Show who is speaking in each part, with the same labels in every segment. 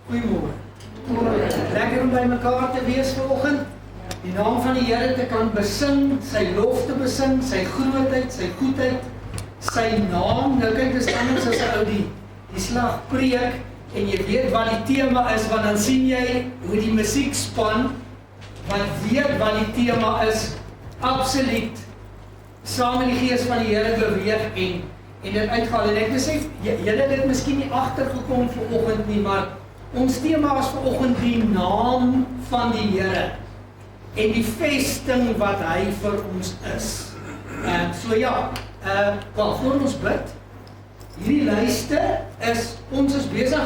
Speaker 1: Goeiemôre. Lekker om by mekaar te wees vanoggend. Die naam van die Here te kan besing, sy lof te besing, sy grootheid, sy goedheid, sy naam. Nou kyk, dis anders as 'n ou die slag preek en jy weet wat die tema is, want dan sien jy hoe die musiekspan wat weet wat die tema is, absoluut saam in die gees van die Here beweeg en dit uitgaan. En ek besef, julle het dit miskien nie agtergekom vanoggend nie, maar ons tema is vanoggend die naam van die Here en die vesting wat hy vir ons is. So ja, voor ons bid, hierdie lyste is, ons is besig,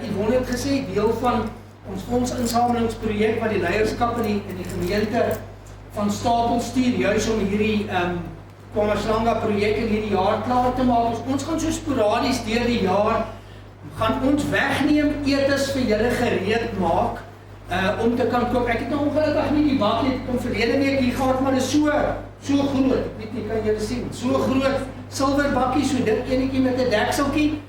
Speaker 1: Yvonne het gesê, deel van ons fondsinsamelingsprojek wat die leierskap in die gemeente van Stapel stuur, juis om hierdie Kwamaslanga projek in hierdie jaar klaar te maak. Ons gaan so sporadies deur die jaar, gaan ons wegneem etes vir julle gereed maak, om te kan koop. Ek het nou ongelukkig nie die bakkie, het kom verlede week hier gehad, maar dit is so groot, ek weet nie, kan julle sien, so groot silwer bakkie, so dit enetjie met 'n dekseltjie.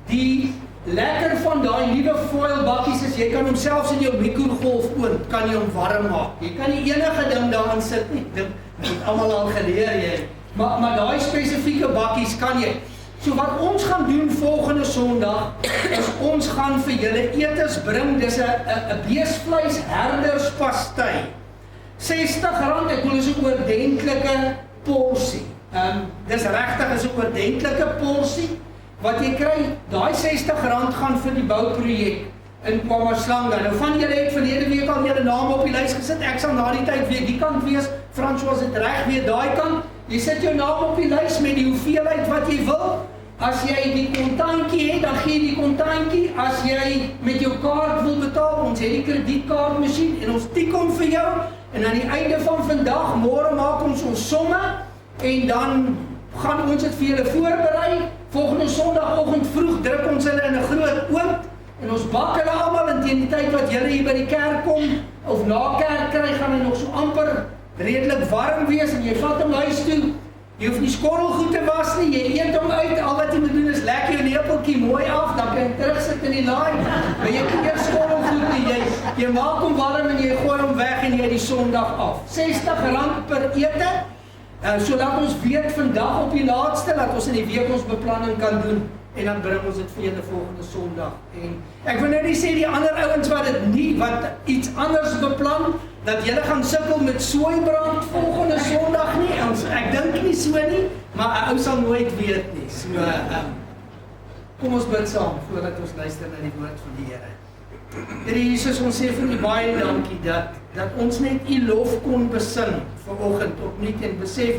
Speaker 1: Die lekker van daai nuwe foil bakkies is, jy kan hom selfs in jou mikrogolfoond, kan jy hom warm maak. Jy kan nie enige ding daarin sit nie, dit het almal al geleer jy. Maar daai spesifieke bakkies kan jy. So wat ons gaan doen volgende Sondag, is ons gaan vir julle etes bring, dis 'n beesvleis herderspastei. R60, ek wil is 'n oordentlike porsie. Dis regtig is 'n oordentlike porsie, wat jy kry, daai R60 gaan vir die bouprojek in Kwamaslanga. Nou van julle het verlede week al julle name op die lys gesit, ek sal na die tyd weer die kant wees, François het reg weer daai kant, jy sit jou naam op die lys met die hoeveelheid wat jy wil. As jy die kontankie het, dan gee die kontankie. As jy met jou kaart wil betaal, ons het die kredietkaartmasjien en ons tik hom vir jou. En aan die einde van vandag, môre maak ons somme en dan gaan ons dit vir julle voorberei. Volgende Sondagoggend vroeg druk ons hulle in 'n groot oond en ons bak hulle almal en teen die tyd wat julle hier by die kerk kom of na kerk kry, gaan hy nog so amper redelik warm wees en jy vat hom huis toe. Jy hoef nie skorrelgoed te was nie, jy eet hom uit, al wat jy moet doen is lekker jou lepeltjie mooi af, dan kan jy terugsit in die laai, maar jy kan eers skorrelgoed nie, jy maak hom warm en jy gooi hom weg en jy die Sondag af. R60 per ete, so laat ons weet vandag op die laatste, dat ons in die week ons beplanning kan doen, en dan bring ons dit vir julle volgende Sondag. En ek wil nou nie sê die ander ouens wat iets anders beplan, dat julle gaan sukkel met sooibrand volgende Sondag nie, ek dink nie so nie, maar 'n ou sal nooit weet nie. So, kom ons bid saam, voordat ons luister na die woord van die Here. Here Jesus, ons sê vir U baie dankie, dat ons net U lof kon besing vanoggend opnuut en besef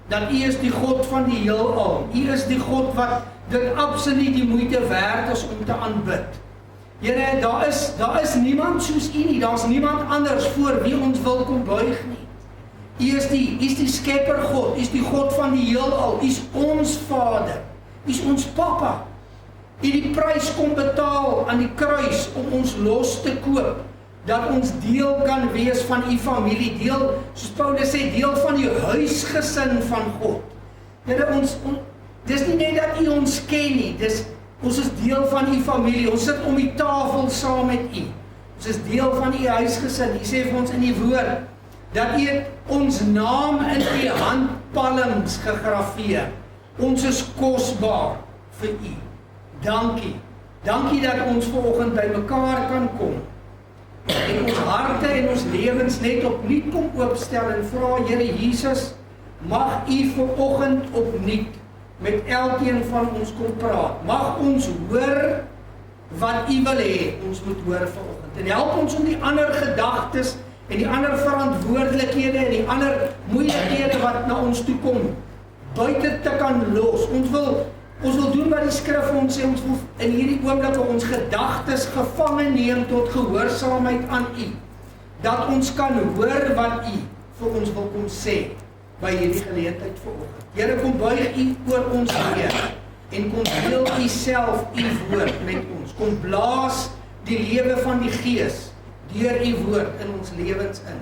Speaker 1: dat U is die God van die heelal. U is die God wat dit absoluut die moeite werd is om te aanbid. Here, daar is niemand soos U nie, daar's niemand anders voor wie ons wil kom buig nie. U is die skepper God, U is die God van die heelal, U is ons Vader, U is ons Papa. U het die prys kom betaal aan die kruis om ons los te koop, dat ons deel kan wees van U familie, deel, soos Paulus sê, deel van die huisgesin van God. Here, dis nie net dat U ons ken nie, ons is deel van U familie, ons sit om die tafel saam met U. Ons is deel van U huisgesin. U sê vir ons in die woord, dat U ons naam in U handpalms gegrafeer. Ons is kosbaar vir U. Dankie. Dankie dat ons vanoggend by mekaar kan kom. En ons harte en ons lewens net opnuut kom oopstel en vra, Here Jesus, mag U vanoggend opnuut met elkeen van ons kom praat. Mag ons hoor wat U wil hê, ons moet hoor vanoggend. En help ons om die ander gedagtes en die ander verantwoordelikhede en die ander moeilikhede wat na ons toe kom, buite te kan los. Ons wil doen wat die skrif ons sê, ons wil in hierdie oomblik ons gedagtes gevange neem tot gehoorsaamheid aan U. Dat ons kan hoor wat U vir ons wil kom sê by hierdie geleentheid vanoggend. Here, kom buig U oor ons Heer en kom deel U self U woord met ons. Kom blaas die lewe van die Gees deur U woord in ons lewens in.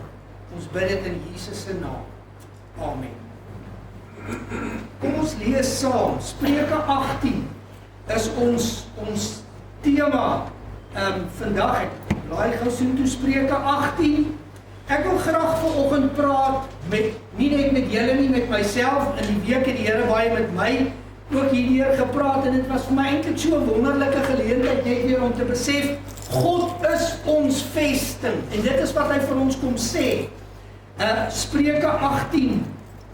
Speaker 1: Ons bid dit in Jesus se naam. Amen. Kom ons lees saam. Spreuke 18 is ons tema vandag, ek laai gou soen toe Spreuke 18. Ek wil graag vanoggend praat nie net met julle nie, met myself. In die week het die Here baie met my ook hierdeur gepraat en dit was vir my eintlik so 'n wonderlike geleentheid net weer om te besef God is ons vesting en dit is wat hy vir ons kom sê. Spreuke 18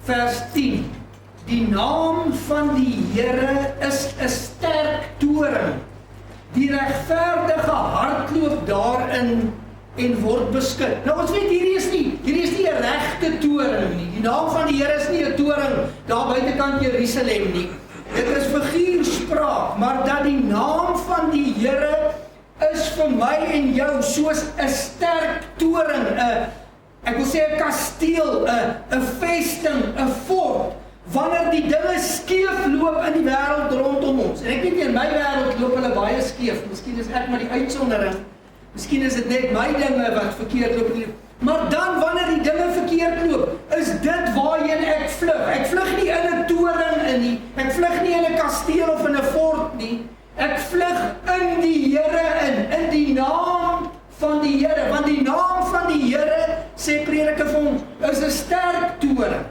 Speaker 1: vers 10. Die naam van die Here is 'n sterk toring. Die regverdige hardloop daarin en word beskud. Nou ons weet hierdie is nie 'n regte toring nie. Die naam van die Here is nie 'n toring daar buitekant Jerusalem nie. Dit is figuurspraak, maar dat die naam van die Here is vir my en jou soos 'n sterk toring, ek wil sê 'n kasteel, 'n vesting, 'n fort. Wanneer die dinge skeef loop in die wêreld rondom ons. En ek weet in my wêreld loop hulle baie skeef. Miskien is ek maar die uitsondering. Miskien is dit net my dinge wat verkeerd loop. Maar dan wanneer die dinge verkeerd loop, is dit waarheen ek vlug. Ek vlug nie in 'n toring in nie. Ek vlug nie in 'n kasteel of in 'n fort nie. Ek vlug in die Here in die naam van die Here. Want die naam van die Here, sê Prediker vir ons, is 'n sterk toring.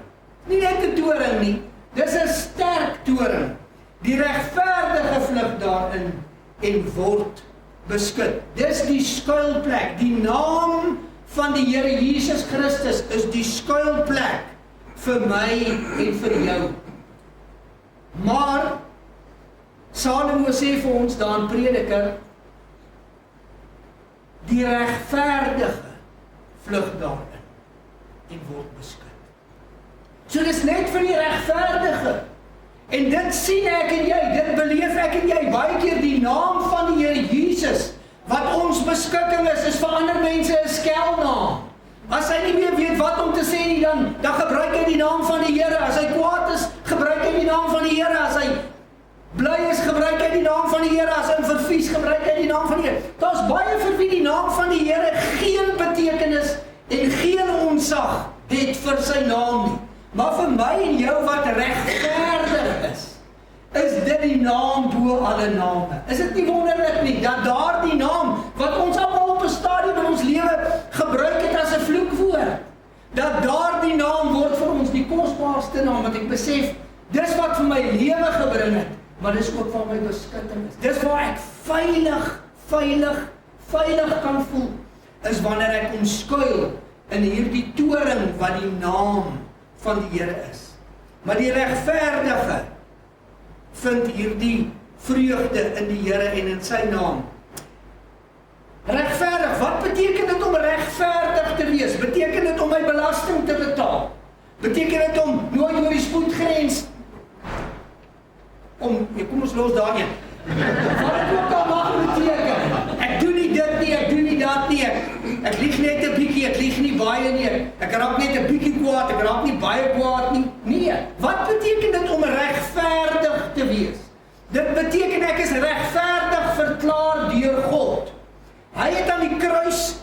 Speaker 1: Nie net 'n toring nie, dis 'n sterk toring. Die regverdige vlug daarin en word beskud. Dis die skuilplek. Die naam van die Here Jesus Christus is die skuilplek vir my en vir jou. Maar Salomo sê vir ons daar in Prediker, die regverdige vlug daarin en word beskud. So dis net vir die regverdige. En dit sien ek en jy, dit beleef ek en jy, baie keer die naam van die Here Jesus, wat ons beskikking is vir ander mense 'n skelnaam. As hy nie meer weet wat om te sê nie, dan gebruik hy die naam van die Here. As hy kwaad is, gebruik hy die naam van die Here. As hy bly is, gebruik hy die naam van die Here. As hy vervies, gebruik hy die naam van die Here. Daar's baie vir wie die naam van die Here geen betekenis en geen onsag het vir sy naam nie. Maar vir my en jou wat regverdig is dit die naam bo alle name. Is dit nie wonderlik nie, dat daardie naam, wat ons almal op 'n stadium in ons lewe gebruik het as 'n vloekwoord, dat daardie naam word vir ons die kosbaarste naam, wat ek besef, dis wat vir my lewe gebring het, maar dis ook waar my beskutting is. Dis waar ek veilig kan voel, is wanneer ek kom skuil in hierdie toring wat die naam van die Here is. Maar die regverdige vind hierdie vreugde in die Here en in sy naam. Regverdig, wat beteken dit om regverdig te wees? Beteken dit om my belasting te betaal? Beteken dit om nooit oor die spoedgrens kom ons los daarin. Wat dit ook al mag beteken. Ek doen nie dit nie, ek doen nie dat nie. Ek lieg net 'n bietjie, ek lieg nie baie nie. Ek raak net 'n bietjie kwaad, ek raak nie baie kwaad nie. Nee, wat beteken dit om regverdig te wees? Dit beteken ek is regverdig verklaar deur God. Hy het aan die kruis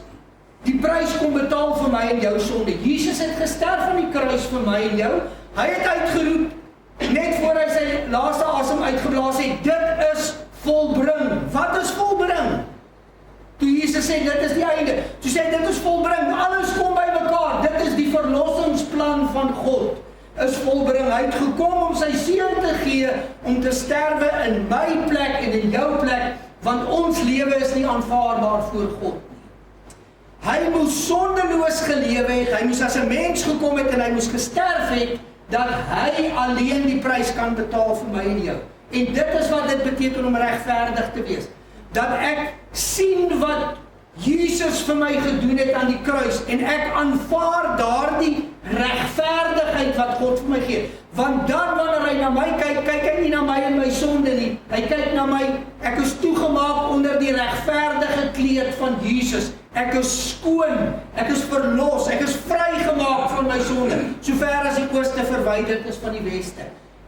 Speaker 1: die prys kom betaal vir my en jou sonde. Jesus het gesterf aan die kruis vir my en jou. Hy het uitgeroep net voor hy sy laaste asem uitgeblaas het, dit is volbring. Wat is volbring? Toe Jesus sê, dit is die einde. Toe sê, dit is volbring. Alles kom by mekaar. Dit is die verlossingsplan van God. Is volbring. Hy het gekom om sy seun te gee, om te sterwe in my plek en in jou plek, want ons lewe is nie aanvaarbaar voor God nie. Hy moes sondeloos gelewe het, hy moes as 'n mens gekom het en hy moes gesterf het, dat hy alleen die prys kan betaal vir my en jou. En dit is wat dit beteken om regverdig te wees. Dat ek sien wat Jesus vir my gedoen het aan die kruis en ek aanvaar daardie regverdigheid wat God vir my gee. Want dan wanneer hy na my kyk, kyk hy nie na my en my sonde nie. Hy kyk na my, ek is toegemaak onder die regverdige kleed van Jesus. Ek is skoon, ek is verlos, ek is vrygemaak van my sonde, sover as die ooste verwyderd is van die weste.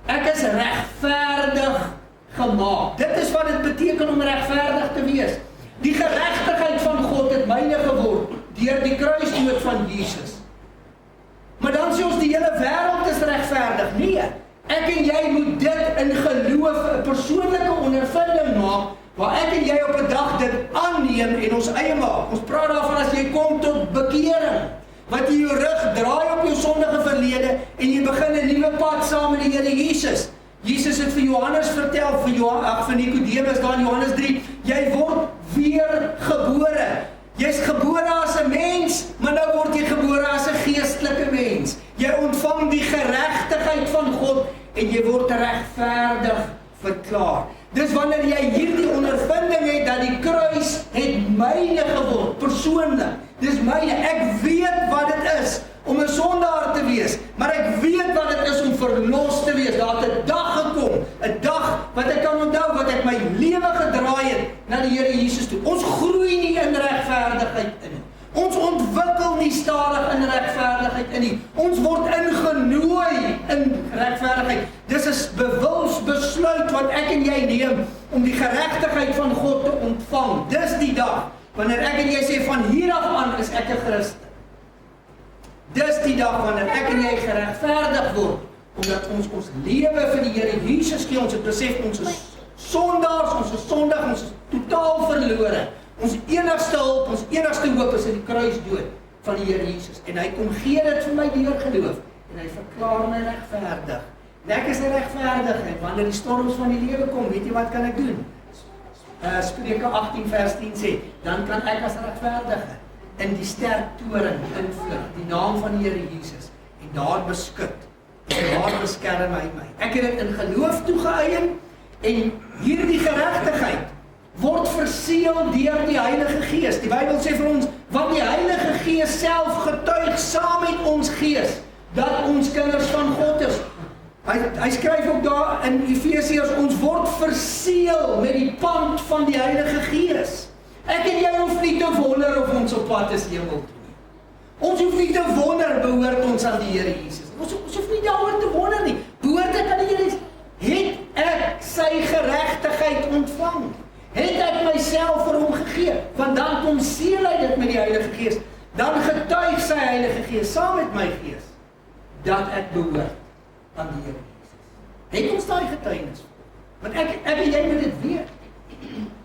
Speaker 1: Ek is regverdig gemaak. Dit is wat dit beteken om regverdig te wees. Die geregtigheid van God het myne geword deur die kruisdood van Jesus. Maar dan sê ons die hele wêreld is regverdig. Nee, ek en jy moet dit in geloof 'n persoonlike ondervinding maak
Speaker 2: waar ek en jy op 'n dag dit aanneem en ons eie maak. Ons praat daarvan as jy kom tot bekering, wat jy jou rug draai op jou sondige verlede en jy begin 'n nuwe pad saam met die Here Jesus. Jesus het vir Johannes vertel, vir Nicodemus daar in Johannes 3, jy word weer gebore. Jy's gebore as 'n mens, maar nou word jy gebore as 'n geestelike mens. Jy ontvang die geregtigheid van God en jy word regverdig verklaar. Dis wanneer jy hierdie ondervinding het dat die kruis het myne geword, persoonlik. Dis myne. Ek weet wat dit is om 'n sondaar te wees, maar ek weet wat dit is om verlos te wees. Daar het 'n dag gekom, 'n dag wat ek kan onthou, wat ek my lewe gedraai het na die Here Jesus toe. Ons groei nie in regverdigheid in nie. Ons ontwikkel nie stadig in regverdigheid in nie. Ons word ingenooi in regverdigheid. Dis 'n bewus besluit wat ek en jy neem om die geregtigheid van God te ontvang. Dis die dag wanneer ek en jy sê van hier af aan is ek 'n Christen. Dis die dag wanneer ek en jy geregverdig word, omdat ons lewe vir die Here Jesus gee. Ons het besef ons is sondaars, ons is sondig, ons is totaal verlore. Ons enigste hulp, ons enigste hoop is in die kruisdood van die Here Jesus. En hy kom gee dit vir my deur geloof en hy verklaar my regverdig. En ek is 'n regverdige. Wanneer die storms van die lewe kom, weet jy wat kan ek doen? Spreuke 18 vers 10 sê, dan kan ek as regverdige in die sterk toring invlug, die naam van die Here Jesus, en daar beskut, en daar beskerm hy my. Ek het dit in geloof toegeëien, en hierdie geregtigheid word verseël deur die Heilige Gees. Die Bybel sê vir ons, want die Heilige Gees self getuig saam met ons gees, dat ons kinders van God is. Hy skryf ook daar in Efesiërs, ons word verseël met die pand van die Heilige Gees. Ek en jy hoef nie te wonder of ons op pad is hemel toe nie. Ons hoef nie te wonder, behoort ons aan die Here Jesus. Ons hoef nie daaroor te wonder nie. Behoort ek aan die Here Jesus? Het ek sy geregtigheid ontvang? Het ek myself vir hom gegee? Want dan kom seël hy dit met die Heilige Gees. Dan getuig sy Heilige Gees saam met my gees dat ek behoort aan die Here Jesus. Het ons daai getuienis? Want ek en jy moet dit weet.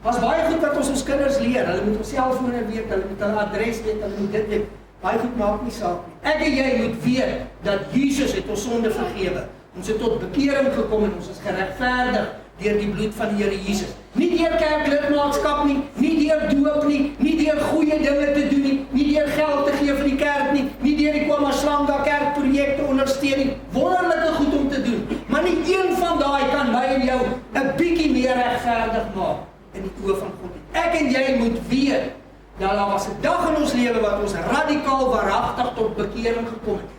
Speaker 2: Was baie goed wat ons kinders leer. Hulle moet ons selfone weet, hulle moet hulle adres weet, hulle moet dit weet. Baie goed maak nie saak nie. Ek en jy moet weet dat Jesus het ons sonde vergewe. Ons het tot bekering gekom en ons is geregverdig deur die bloed van die Here Jesus. Nie deur kerklidmaatskap nie, nie deur doop nie, nie deur goeie dinge te doen nie, nie deur geld te gee vir die kerk nie, nie deur die KwaMashlanga kerkprojekte ondersteun nie. Wonderlike goed om te doen, maar nie een van daai kan my en jou 'n bietjie meer regverdig maak in die oë van God. Ek en jy moet weet dat daar was 'n dag in ons lewe wat ons radikaal waaragtig tot bekering gekom het.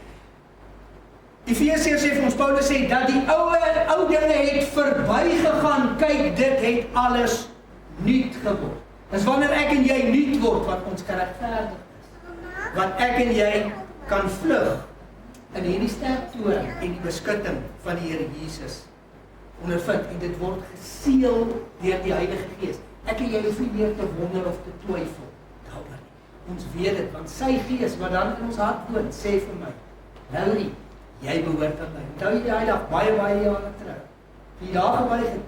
Speaker 2: Efesiërs sê vir ons, Paulus sê, dat die ou dinge het verbygegaan, kyk, dit het alles nuut geword. Dis wanneer ek en jy nuut word, wat ons geregverdig is. Wat ek en jy kan vlug in hierdie sterk toring en die beskutting van die Here Jesus ondervind, en dit word geseël deur die Heilige Gees. Ek en jy hoef nie meer te wonder of te twyfel daaroor nie. Ons weet dit, want sy Gees wat dan in ons hart woon, sê vir my, Laurie, jy behoort aan my. Onthou jy daai dag, baie jare terug, die daar gebuig het,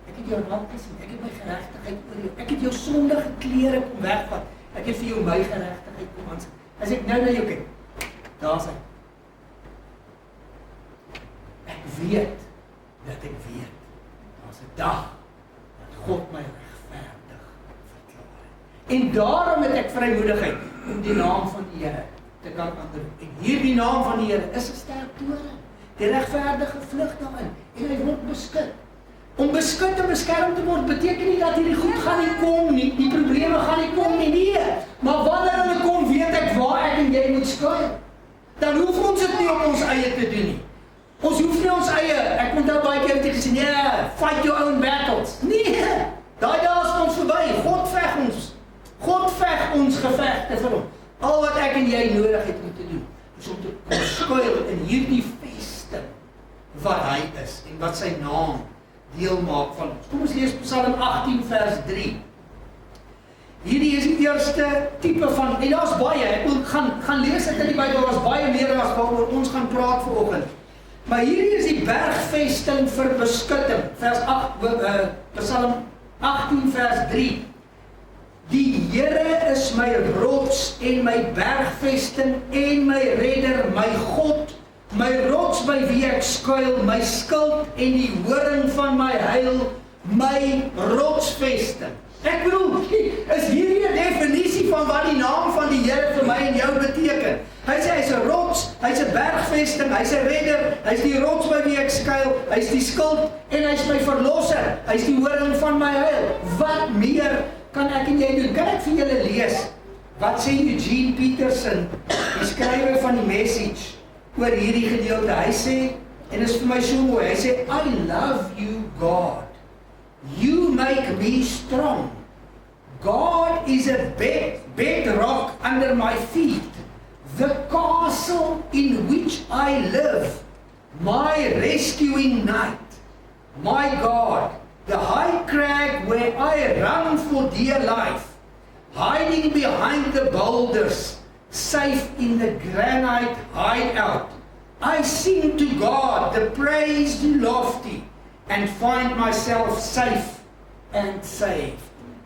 Speaker 2: ek het jou hand gesien, ek het my geregtigheid oor jou, ek het jou sondige klere kom wegvat, ek het vir jou my geregtigheid kom aansit. As ek nou na jou kyk, daar is hy. Ek weet, dat ek weet, daar is 'n dag, dat God my regverdig verklaar. En daarom het ek vrymoedigheid om die naam van die Here te kan ander. En hierdie naam van die Here is 'n sterk toring. Die regverdige vlug daarin en hy word beskut. Om beskut en beskerm te word beteken nie dat hierdie goed gaan nie kom nie, die probleme gaan nie kom nie, nee. Maar wanneer hulle kom, weet ek waar ek en jy moet skuil. Dan hoef ons dit nie op ons eie te doen nie. Ons hoef nie ons eie, ek moet nou baie keer gesê, nee, fight your own battles. Nee, daai dae is ons verby. God veg ons. God veg ons gevegte vir hom. Al wat ek en jy nodig het om te doen, is om te kom skuil in hierdie vesting wat hy is en wat sy naam deel maak van ons. Kom ons lees Psalm 18 vers 3. Hierdie is die eerste tipe van, en daar's baie, ek moet gaan lees dit in die Bybel, daar's baie meer as waaroor ons gaan praat vanoggend. Maar hierdie is die bergvesting vir beskutting, vers 8, Psalm 18 vers 3. Die Here is my rots en my bergvesting en my redder, my God, my rots by wie ek skuil, my skild en die horing van my heil, my rotsvesting. Ek bedoel, is hierdie 'n definisie van wat die naam van die Here vir my en jou beteken? Hy sê hy's 'n rots, hy's 'n bergvesting, hy's 'n redder, hy's die rots by wie ek skuil, hy's die skild en hy's my verlosser, hy's die horing van my heil. Wat meer kan ek en jy doen? Kan ek vir julle lees wat sê Eugene Peterson, die skrywer van die Message, oor hierdie gedeelte? Hy sê, en is vir my so mooi, hy sê, I love you God, you make me strong, God is a bedrock under my feet, the castle in which I live, my rescuing knight, my God, the high crag where I run for dear life, hiding behind the boulders, safe in the granite hideout. I sing to God the praise lofty and find myself safe and safe.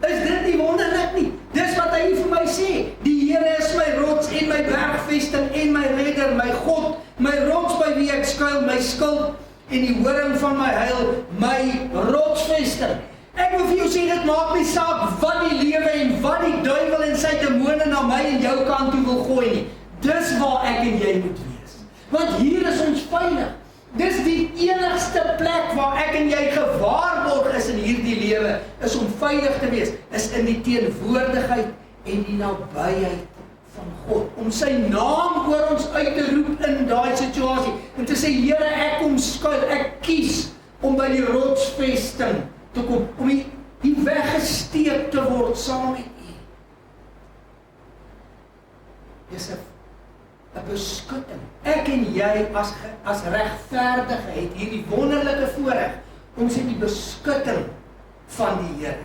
Speaker 2: Is dit nie wonderlik nie? Dis wat hy vir my sê. Die Here is my rots en my bergvesting en my redder, my God, my rots by wie ek skuil, my skild en die horing van my heil, my rotsvesting. Ek wil vir jou sê, dit maak nie saak wat die lewe en wat die duiwel en sy demone na my en jou kant toe wil gooi nie. Dis waar ek en jy moet wees. Want hier is ons veilig. Dis die enigste plek waar ek en jy gewaarborg is in hierdie lewe, is om veilig te wees, is in die teenwoordigheid en die nabyheid van God, om sy naam oor ons uit te roep in daai situasie, en te sê, Here, ek kom skuil, ek kies om by die rotsvesting te kom, om hier weggesteek te word saam met U. Dis 'n beskutting. Ek en jy as regverdige het hierdie wonderlike voorreg, ons het die beskutting van die Here.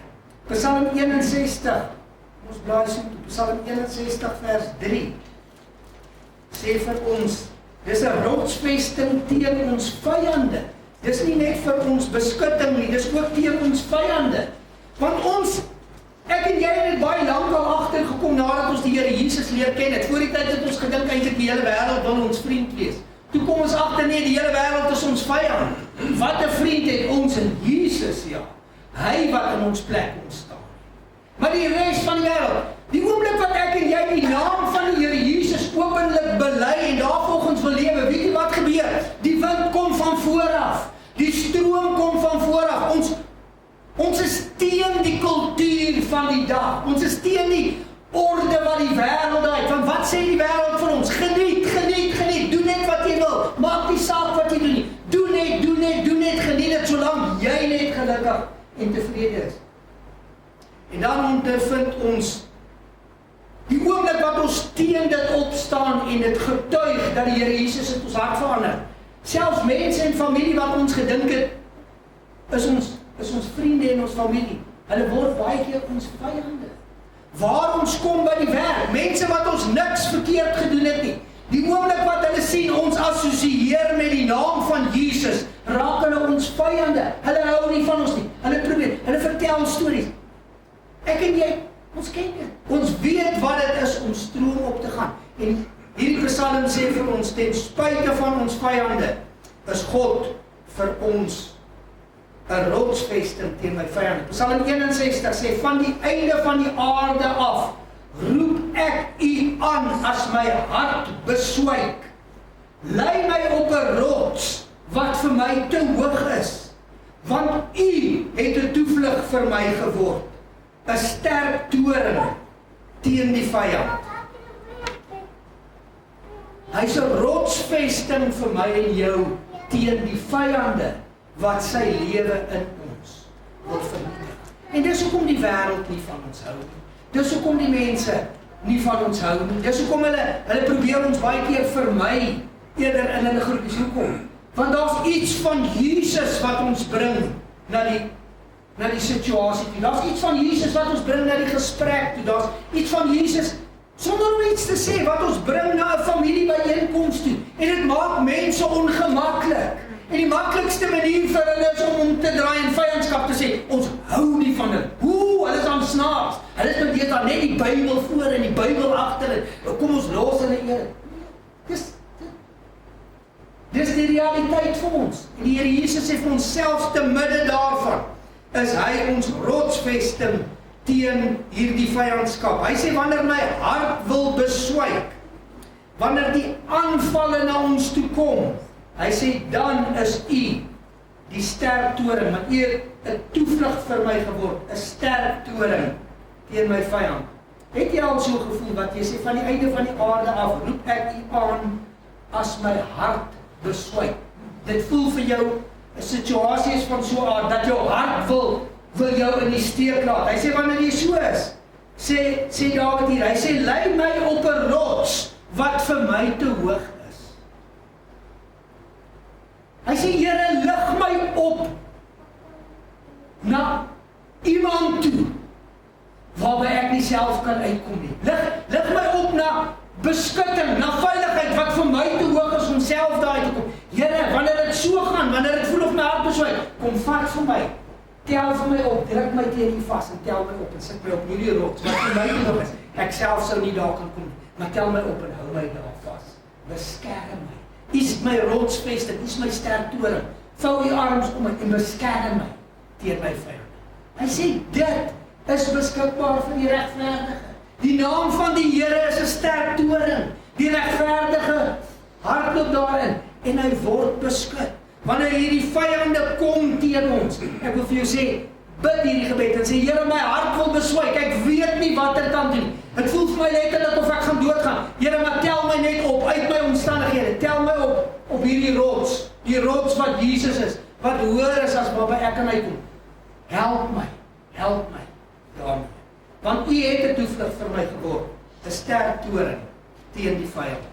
Speaker 2: Psalm 61, ons blaai so toe, Psalm 61 vers 3, sê vir ons, dis 'n rotsvesting teen ons vyande. Dis nie net vir ons beskutting nie, dis ook teen ons vyande. Want ons, ek en jy het baie lank al agtergekom nadat ons die Here Jesus leer ken het. Voor die tyd het ons gedink eintlik die hele wêreld wil ons vriend wees. Toe kom ons agter nee, die hele wêreld is ons vyand. Wat 'n vriend het ons in Jesus, ja. Hy wat in ons plek ontstaan. Maar die res van die wêreld, die oomblik wat ek en jy die naam van die Here Jesus openlik bely en daarvolgens wil lewe, weet jy wat gebeur? Die wind kom van vooraf. Die stroom kom van vooraf. Ons is teen die kultuur van die dag. Ons is teen die orde wat die wêreld het. Want wat sê die wêreld vir ons? Geniet, geniet, geniet. Doe net wat jy wil. Maak nie saak wat jy doen nie. Doe net, geniet dit solank jy net gelukkig en tevrede is. En dan ondervind ons die oomblik wat ons teen dit opstaan en dit getuig dat die Here Jesus het ons hart verander. Selfs mense en familie wat ons gedink het is ons vriende en ons familie. Hulle word baie keer ons vyande. Waar ons kom by die werk, mense wat ons niks verkeerd gedoen het nie. Die oomblik wat hulle sien ons assosieer met die naam van Jesus, raak hulle ons vyande. Hulle hou nie van ons nie. Hulle vertel stories. Ek en jy, ons ken dit. Ons weet wat dit is om stroom op te gaan. En hierdie Psalm sê vir ons, ten spyte van ons vyande, is God vir ons 'n rotsvesting teen my vyande. Psalm 61 sê, van die einde van die aarde af, roep ek U aan as my hart beswyk. Lei my op 'n rots, wat vir my te hoog is, want U het 'n toevlug vir my geword, 'n sterk toring teen die vyand. Hy's 'n rotsvesting vir my en jou teen die vyande wat sy lewe in ons wil vernietig. En dis hoekom die wêreld nie van ons hou nie. Dis hoekom die mense nie van ons hou nie. Dis hoekom hulle probeer ons baie keer vermy eerder in hulle groepies. Hoekom? Want daar's iets van Jesus wat ons bring na die situasie toe. Daar's iets van Jesus wat ons bring na die gesprek toe. Daar's iets van Jesus sonder om iets te sê wat ons bring na 'n familiebyeenkoms toe. En dit maak mense ongemaklik. En die maklikste manier vir hulle is om te draai in vyandskap te sê, ons hou nie van hulle. Hulle is aan snaaks. Hulle is met dan net die Bybel voor en die Bybel agter en kom ons los hulle eer. Dis die realiteit vir ons. En die Here Jesus sê vir ons selfs te midde daarvan is hy ons rotsvesting teen hierdie vyandskap. Hy sê wanneer my hart wil beswyk, wanneer die aanvalle na ons toe kom, hy sê dan is u die sterk toring, want u het 'n toevlug vir my geword, 'n sterk toring teen my vyand. Het jy al so gevoel wat jy sê van die einde van die aarde af roep ek u aan as my hart beswyk. Dit voel vir jou 'n situasie is van so 'n aard dat jou hart wil jou in die steek laat. Hy sê wanneer jy so is, sê Dawid hier, hy sê lei my op 'n rots wat vir my te hoog is. Hy sê Here, lig my op na iemand toe waarby ek nie self kan uitkom nie. Lig my op na beskutting, na veiligheid wat vir my te hoog is om self daar te kom. Here, wanneer dit so gaan, wanneer dit voel of my hart beswyk, kom vat vir my. Tel vir my op, druk my teen U vas en tel my op en sit my op hierdie rots wat vir my te hoog is. Ek self sou nie daar kan kom nie, maar tel my op en hou my daar vas. Beskerm my. U is my rotsvesting, U is my sterk toring. Vou U arms om my en beskerm my teen my vyand. Hy sê dit is beskikbaar vir die regverdige. Die naam van die Here is 'n sterk toring. Die regverdige hardloop daarin en hy word beskud. Wanneer hierdie vyande kom teen ons, ek wil vir jou sê, bid hierdie gebed en sê, Here, my hart wil beswyk, ek weet nie wat dit kan doen. Dit voel vir my letterlik of ek gaan doodgaan. Here, maar tel my net op uit my omstandighede. Tel my op hierdie rots, die rots wat Jesus is, wat hoër is as waarby ek kan uitkom. Help my daarmee. Want U het 'n toevlug vir my geword, 'n sterk toring teen die vyand.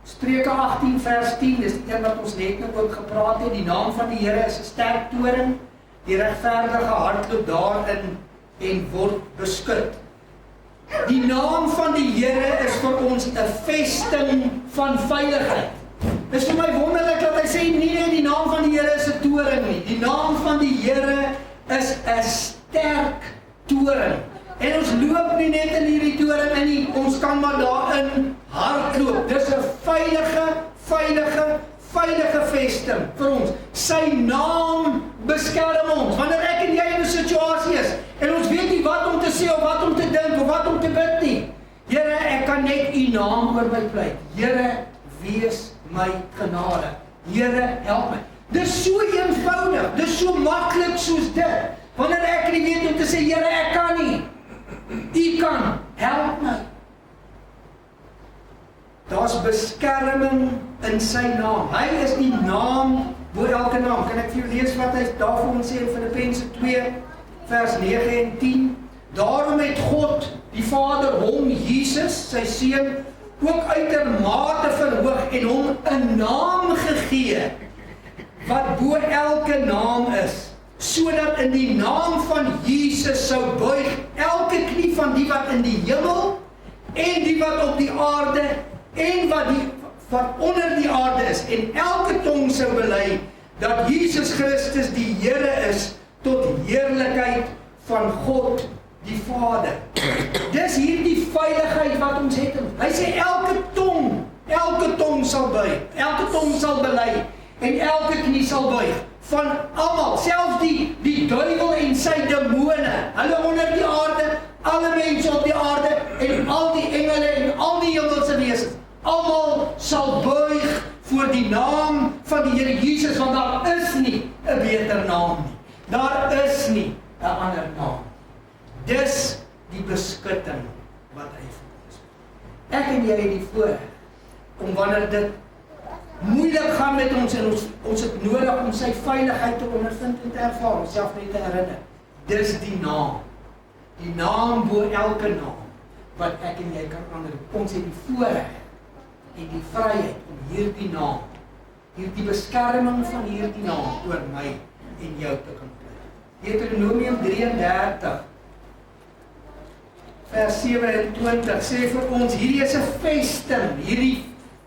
Speaker 2: Spreuke 18 vers 10, dis die een wat ons net nou ook gepraat het, die naam van die Here is 'n sterk toring, die regverdige hardloop daarin en word beskud. Die naam van die Here is vir ons 'n vesting van veiligheid. Dis vir my wonderlik dat hy sê nie net die naam van die Here is 'n toring nie, die naam van die Here is 'n sterk toring. En ons loop nie net in hierdie toring in nie, ons kan maar daarin hardloop. Dis 'n veilige vesting vir ons. Sy naam beskerm ons. Wanneer ek en jy in 'n situasie is en ons weet nie wat om te sê of wat om te dink of wat om te bid nie. Here, ek kan net U naam oor my pleit. Here, wees my genade. Here, help my. Dis so eenvoudig, dis so maklik soos dit. Wanneer ek nie weet om te sê, Here, ek kan nie. U kan, help my. Daar's beskerming in sy naam. Hy is die naam bo elke naam. Kan ek vir jou lees wat hy daarvoor ons sê in Filippense 2 vers 9 en 10? Daarom het God, die Vader, hom Jesus, sy seun, ook uitermate verhoog en hom 'n naam gegee wat bo elke naam is, sodat in die naam van Jesus sou buig elke knie van die wat in die hemel en die wat op die aarde en wat onder die aarde is, en elke tong sou bely dat Jesus Christus die Here is tot heerlikheid van God die Vader. Dis hierdie veiligheid wat ons het. Hy sê elke tong sal buig, elke tong sal bely en elke knie sal buig van almal, selfs die duiwel en sy demone, hulle onder die aarde, alle mense op die aarde en al die engele en al die hemelse wesens. Almal sal buig voor die naam van die Here Jesus, want daar is nie 'n beter naam nie. Daar is nie 'n ander naam. Dis die beskutting wat hy vir ons. Ek en jy het die voorreg om wanneer dit moeilik gaan met ons en ons het nodig om sy veiligheid te ondervind en te ervaar, onsself net te herinner. Dis die naam bo elke naam wat ek en jy kan aanroep. Ons het die voorreg en die vryheid om hierdie naam, hierdie beskerming van hierdie naam oor my en jou te kan pleit. Deuteronomium 33 vers 27 sê vir ons, hierdie is 'n vesting, hierdie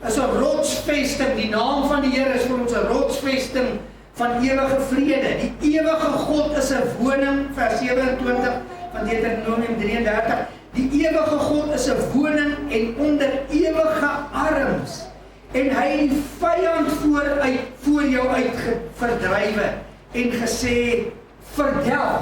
Speaker 2: is 'n rotsvesting. Die naam van die Here is vir ons 'n rotsvesting van ewige vrede. Die ewige God is 'n woning, vers 27 van Deuteronomium 33. Die ewige God is 'n woning en onder ewige arms. En hy het die vyand voor jou uit verdrywe en gesê, verdelg.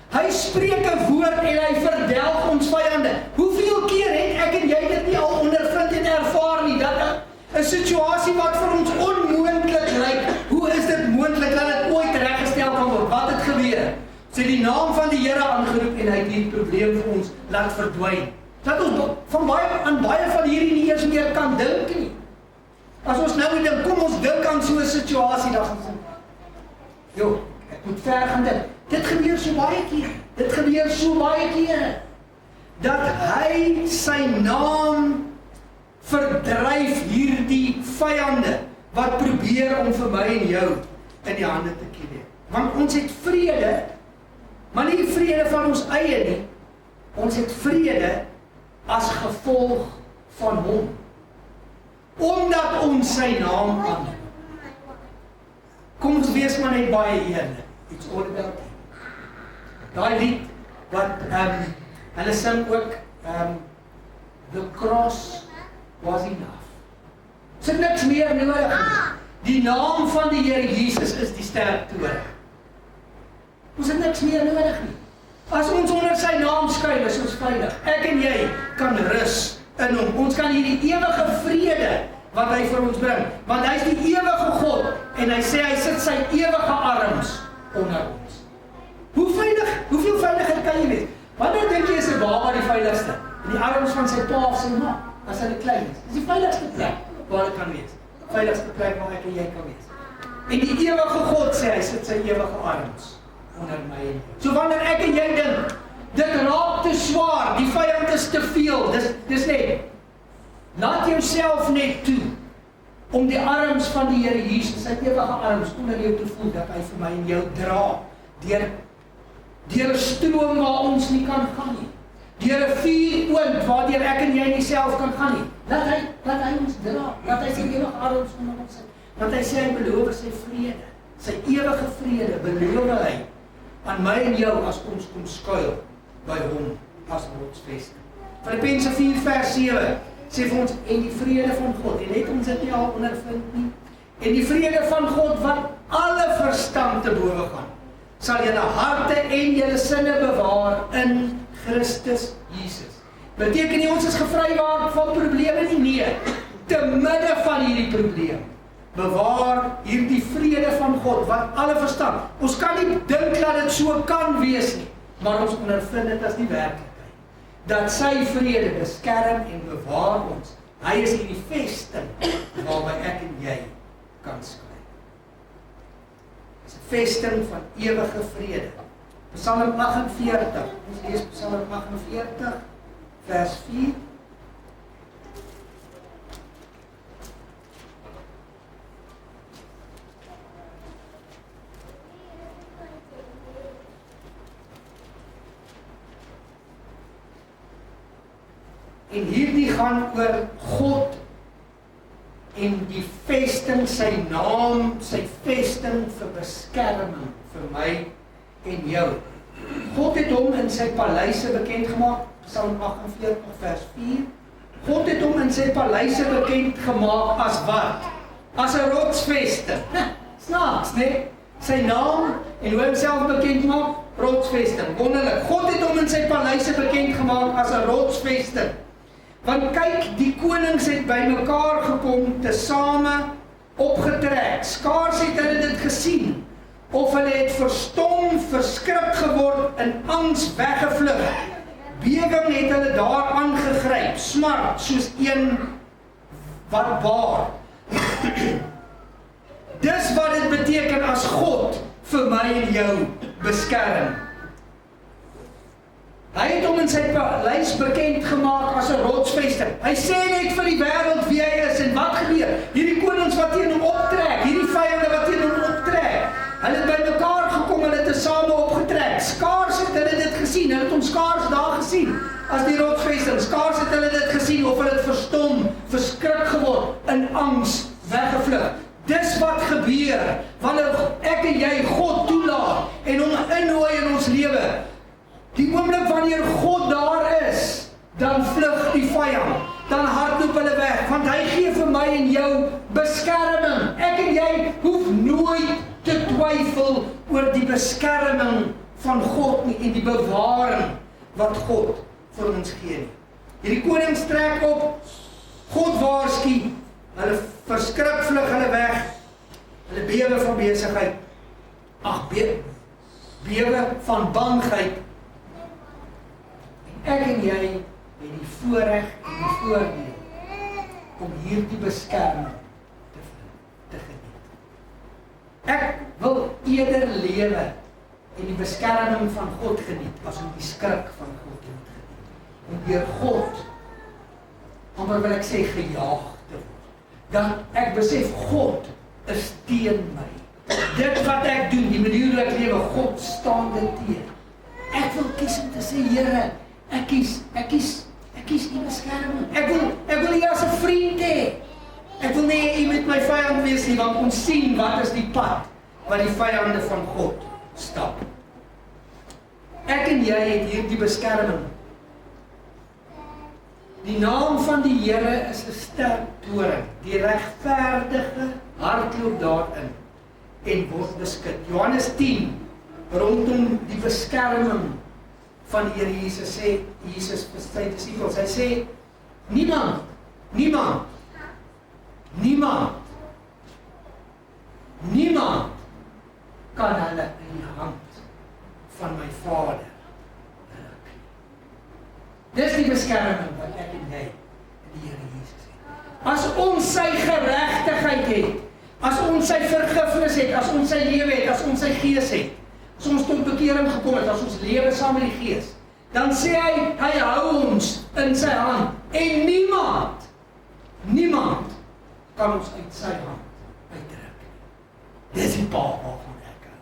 Speaker 2: Hy spreek 'n woord en hy verdelg ons vyande. Hoeveel keer het ek en jy dit nie al ondervind en ervaar nie, dat 'n situasie wat vir ons onmoontlik lyk, hoe is dit moontlik dat dit ooit reggestel kan word? Wat het gebeur? Sy het die naam van die Here aangeroep en hy het die probleem vir ons laat verdwyn. Dat ons aan baie van hierdie nie eens meer kan dink nie. As ons nou dink, kom ons dink aan so 'n situasie, dan gaan ons Jo, ek moet ver gaan dit. Dit gebeur so baie keer. Dit gebeur so baie kere. Dat hy sy naam verdryf hierdie vyande wat probeer om vir my en jou in die hande te kry. Want ons het vrede, maar nie die vrede van ons eie nie. Ons het vrede as gevolg van hom. Omdat ons sy naam aanneem. Kom ons wees maar net baie eerlik. It's all about him. Daai lied wat hulle sing ook the cross was enough. Is niks meer nodig nie. Die naam van die Here Jesus is die sterk toring. Ons het niks meer nodig nie. As ons onder sy naam skuil, is ons veilig. Ek en jy kan rus in hom. Ons kan hierdie ewige vrede wat hy vir ons bring, want hy is die ewige God en hy sê hy sit sy ewige arms onder ons. Hoeveel veiliger kan jy wees? Wanneer dink jy is 'n baba die veiligste? In die arms van sy pa of sy ma, as hy klein is. Dis die veiligste plek waar hy kan wees. Veiligste plek waar ek en jy kan wees. En die ewige God sê hy sit sy ewige arms onder my en jou. So wanneer ek en jy dink, dit raak te swaar, die vyand is te veel, dis net, laat jouself net toe, om die arms van die Here Jesus, sy ewige arms, onder jou te voel, dat hy vir my en jou dra, deur 'n stroom waar ons nie kan gaan nie, deur 'n vuuroond, waardeur ek en jy nie self kan gaan nie, laat hy ons dra, laat hy sy ewige arms onder ons sit, want hy sê hy beloof sy vrede, sy ewige vrede, beloof hy, aan my en jou, as ons kom skuil, by hom, as rotsvesting. Filippense 4 vers 7, sê vir ons, en die vrede van God, en het ons dit nie al ondervind nie, en die vrede van God, wat alle verstand te bowe gaan, sal julle harte en julle sinne bewaar in Christus Jesus. Beteken nie ons is gevrywaar van probleme nie, nee, te midde van hierdie probleem, bewaar hierdie vrede van God, wat alle verstand, ons kan nie dink dat dit so kan wees nie, maar ons ondervind dit as die werklikheid, dat sy vrede beskerm en bewaar ons. Hy is hierdie vesting waarby ek en jy kan skuil. Dit is 'n vesting van ewige vrede. Psalm 48, ons lees Psalm 48, vers 4. En hierdie gaan oor God en die vesting, sy naam, sy vesting vir beskerming vir my en jou. God het hom in sy paleise bekend gemaak, Psalm 48 vers 4. God het hom in sy paleise bekend gemaak as wat? As 'n rotsvesting. Snaaks, né? Sy naam en hoe homself bekend maak, rotsvesting. Wonderlik. God het hom in sy paleise bekend gemaak as 'n rotsvesting. Want kyk, die konings het bymekaar gekom, tesame opgetrek. Skaars het hulle dit gesien, of hulle het verstom, verskrik geword, in angs weggevlug. Bewing het hulle daar aangegryp, smart, soos een wat baar. Dis wat dit beteken as God vir my en jou beskerm. Hy het hom in sy paleis bekend gemaak as 'n rotsvesting. Hy sê net vir die wêreld wie hy is en wat gebeur. Hierdie konings wat teen hom optrek, hierdie vyande wat teen hom optrek. Hulle het bymekaar gekom, hulle het tesame opgetrek. Skaars het hulle dit gesien, hulle het hom skaars daar gesien as die rotsvesting. Skaars het hulle dit gesien of hulle het verstom, verskrik geword, in in angs weggevlug. Dis wat gebeur wanneer ek en jy God toelaat en hom innooi in ons lewe. Die oomblik wanneer God daar is, dan vlug die vyand, dan hardloop hulle weg, want hy gee vir my en jou beskerming. Ek en jy hoef nooit te twyfel oor die beskerming van God nie en die bewaring wat God vir ons gee nie. Hierdie konings trek op, God waarsku, hulle verskrik vlug hulle weg, hulle bewe van besigheid, bewe van bangheid. En ek en jy het die voorreg en die voordeel om hierdie beskerming te geniet. Ek wil eerder lewe en die beskerming van God geniet, as om die skrik van God te geniet. En deur God, amper wil ek sê, gejaag te word. Dat ek besef, God is teen my. Dit wat ek doen, die manier hoe ek lewe, God staan dit teen. Ek wil kies om te sê, Here, ek kies die beskerming. Ek wil jy as 'n vriend hê. Ek wil nie jy met my vyand wees nie, want ons sien wat is die pad wat die vyande van God stap. Ek en jy het hier die beskerming. Die naam van die Here is 'n sterk toring. Die regverdige hardloop daarin en word beskud. Johannes 10, rondom die beskerming van die Here Jesus, sê Jesus vir sy disippels, hy sê, niemand kan hulle in die hand van my Vader ruk. Dis die beskerming wat ek en jy in die Here Jesus het. As ons sy geregtigheid het, as ons sy vergifnis het, as ons sy lewe het, as ons sy gees het, as ons tot bekering gekom het, as ons lewe saam met die gees, dan sê hy hou ons in sy hand en niemand kan ons uit sy hand uitdruk. Dis die pa waarvan ek hou.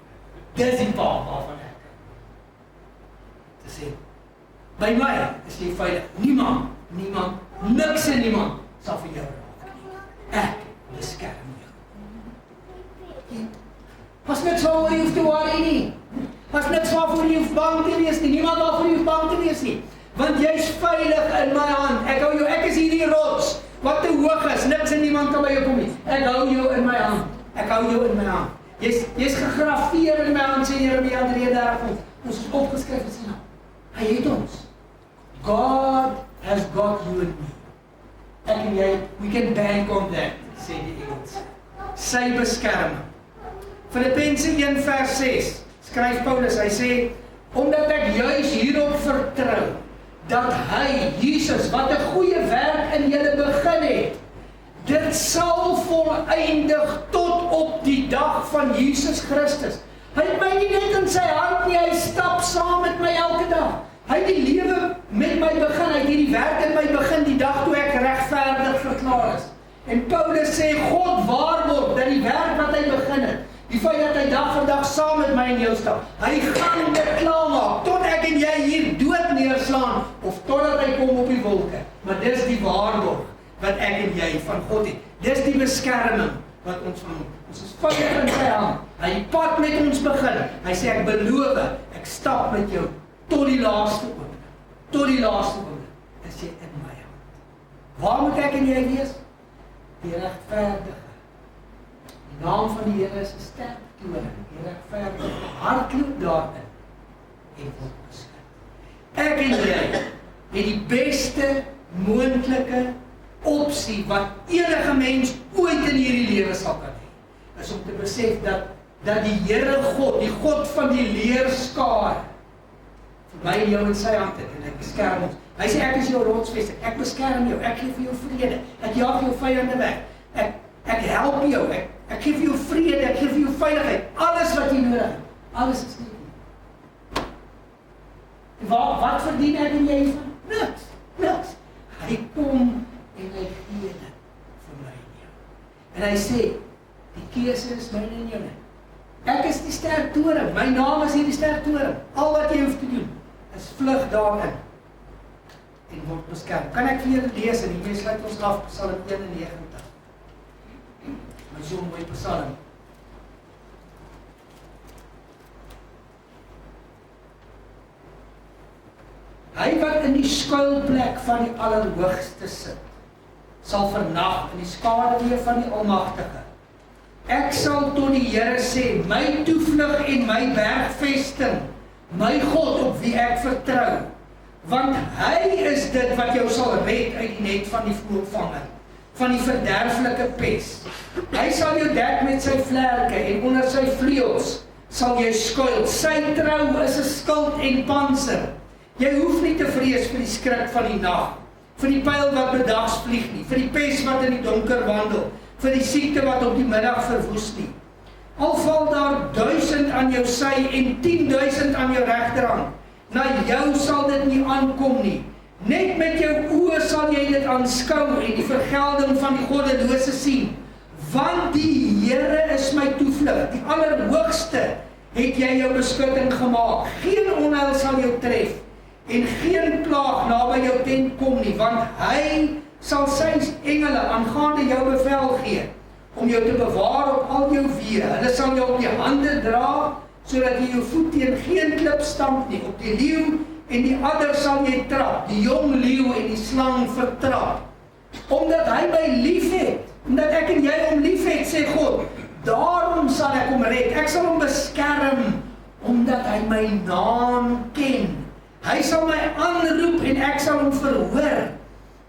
Speaker 2: Dis die pa waarvan ek hou. Te sê, by my is jy veilig. Niemand, niks en niemand sal vir jou raak nie. Ek beskerm jou. Was niks waarvoor jy hoef te worry nie. Was niks waarvoor jy hoef bang te wees nie. Niemand waarvoor jy hoef bang te wees nie. Want jy's veilig in my hand. Ek hou jou, ek is hierdie rots wat te hoog is. Niks en niemand kan by jou kom nie. Ek hou jou in my hand. Ek hou jou in my hand. Jy's gegrafeer in my hand, sê Jeremia 33. Ons is opgeskryf in sy naam. Hy het ons. God has got you and me. Ek en jy, we can bank on that, sê die Engels. Sy beskerming. Filippense 1 vers 6, skryf Paulus, hy sê, omdat ek juis hierop vertrou, dat hy, Jesus, wat 'n goeie werk in julle begin het, dit sal voleindig tot op die dag van Jesus Christus. Hy het my nie net in sy hand nie, hy stap saam met my elke dag. Hy het die lewe met my begin, hy het hierdie werk in my begin, die dag toe ek regverdig verklaar is. En Paulus sê, God waarborg dat die werk wat hy begin het, die feit dat hy dag vir dag saam met my en jou stap, hy gaan dit klaarmaak, tot ek en jy hier dood neerslaan, of totdat hy kom op die wolke. Maar dis die waarborg wat ek en jy van God het. Dis die beskerming wat ons van hom. Ons is veilig in sy hand. Hy het pad met ons begin. Hy sê, ek beloof, ek stap met jou tot die laaste oomblik. Tot die laaste oomblik is jy in my hand. Waar moet ek en jy wees? Die regverdige. Die naam van die Here is 'n sterk toring. Die regverdige hardloop daarin en word beskerm. Ek en jy het die beste moontlike opsie wat enige mens ooit in hierdie lewe sal kan hê, is om te besef dat die Here God, die God van die leerskare, vir my en jou in sy hand het, en ek beskerm ons. Hy sê, ek is jou rotsvesting, ek beskerm jou, ek gee vir jou vrede, ek jaag jou vyande weg, ek help jou, ek gee vir jou vrede, ek gee vir jou veiligheid, alles wat jy nodig het, alles is nie. Wat verdien ek en jy van? Niks. Hy kom en hy gee dit vir my en jou. En hy sê, die keuse is myne en joune. Ek is die sterk toring, my naam is hier die sterk toring. Al wat jy hoef te doen, is vlug daarin en word beskerm. Kan ek vir julle lees en hiermee sluit ons af, Psalm 91.
Speaker 1: My so mooi Psalm. Hy wat in die skuilplek van die Allerhoogste sit, sal vernag in die skaduwee van die Almagtige. Ek sal tot die Here sê, my toevlug en my bergvesting, my God op wie ek vertrou, want hy is dit wat jou sal red uit die net van die voëlvanger, van die verderflike pes. Hy sal jou dek met sy vlerke en onder sy vleuels sal jy skuil. Sy trou is 'n skild en panser. Jy hoef nie te vrees vir die skrik van die nag, vir die pyl wat bedags vlieg nie, vir die pes wat in die donker wandel, vir die siekte wat op die middag verwoes nie. Al val daar 1000 aan jou sy en 10.000 aan jou regterhand, na jou sal dit nie aankom nie. Net met jou oë sal jy dit aanskou en die vergelding van die goddelose sien. Want die Here is my toevlug, die Allerhoogste het jy jou beskutting gemaak. Geen onheil sal jou tref en geen plaag naby jou tent kom nie, want hy sal sy engele aangaande jou bevel gee, om jou te bewaar op al jou weë. Hulle sal jou op die hande dra, sodat jy jou voet teen geen klip stamp nie. Op die leeu en die adder sal jy trap, die jong leeu en die slang vertrap. Omdat hy my lief het, omdat ek en jy hom lief het, sê God, daarom sal ek hom red. Ek sal hom beskerm, omdat hy my naam ken. Hy sal my aanroep en ek sal hom verhoor.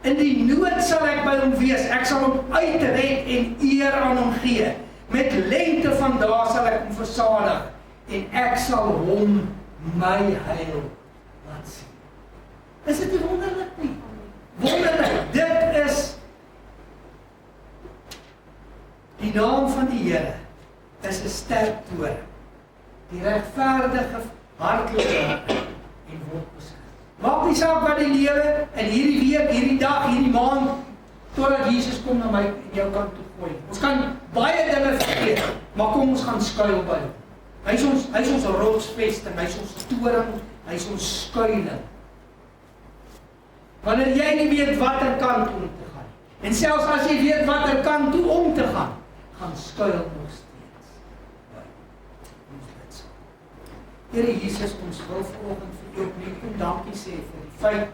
Speaker 1: In die nood sal ek by hom wees. Ek sal hom uitred en eer aan hom gee. Met lengte van dae sal ek hom versadig en ek sal hom my heil laat sien. Is dit nie wonderlik nie? Wonderlik. Dit is die naam van die Here. Is 'n sterk toring. Die regverdige hardloop en word beskerm. Maak nie saak wat die lewe in hierdie week, hierdie dag, hierdie maand, totdat Jesus kom na my en jou kant toe gooi. Ons kan baie dinge vergeet, maar kom ons gaan skuil by hom. Hy is ons rotsvesting, hy is ons toring, hy is ons skuiling. Wanneer jy nie weet watter kant om te gaan, en selfs as jy weet watter kant toe om te gaan skuil nog steeds by ons bid saam. Here Jesus, ons wil vanoggend vir u opnuut kom dankie sê vir die feit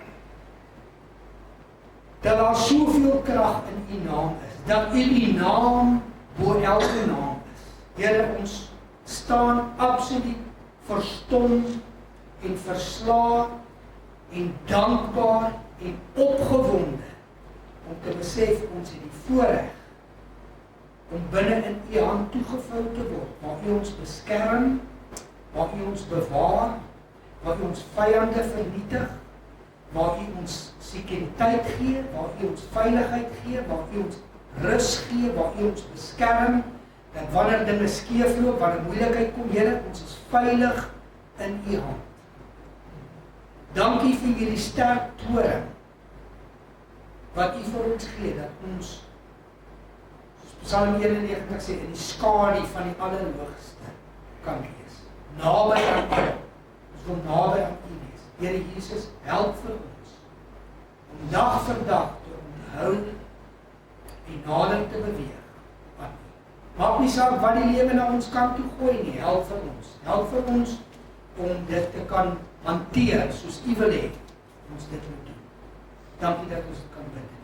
Speaker 1: dat daar soveel krag in u naam is, dat u die naam bo elke naam is. Here, ons staan absoluut verstom en verslae en dankbaar en opgewonde om te besef ons het die voorreg om binne in u hand toegevou te word, waar u ons beskerm, waar u ons bewaar, waar u ons vyande vernietig, waar u ons sekuriteit gee, waar u ons veiligheid gee, waar u ons rus gee, waar u ons beskerm, dat wanneer dinge skeefloop, wanneer moeilikheid kom, Here, ons is veilig in u hand. Dankie vir hierdie sterk toring wat u vir ons gee, dat ons, Psalm 91 sê, in die skadu van die Allerhoogste kan wees. Naby aan u. Ons wil naby aan u wees. Here Jesus, help vir ons om dag vir dag te onthou en nader te beweeg aan u. Maak nie saak wat die lewe na ons kant toe gooi nie, help vir ons. Help vir ons om dit te kan hanteer soos u wil hê ons dit moet doen. Dankie dat ons dit kan bid.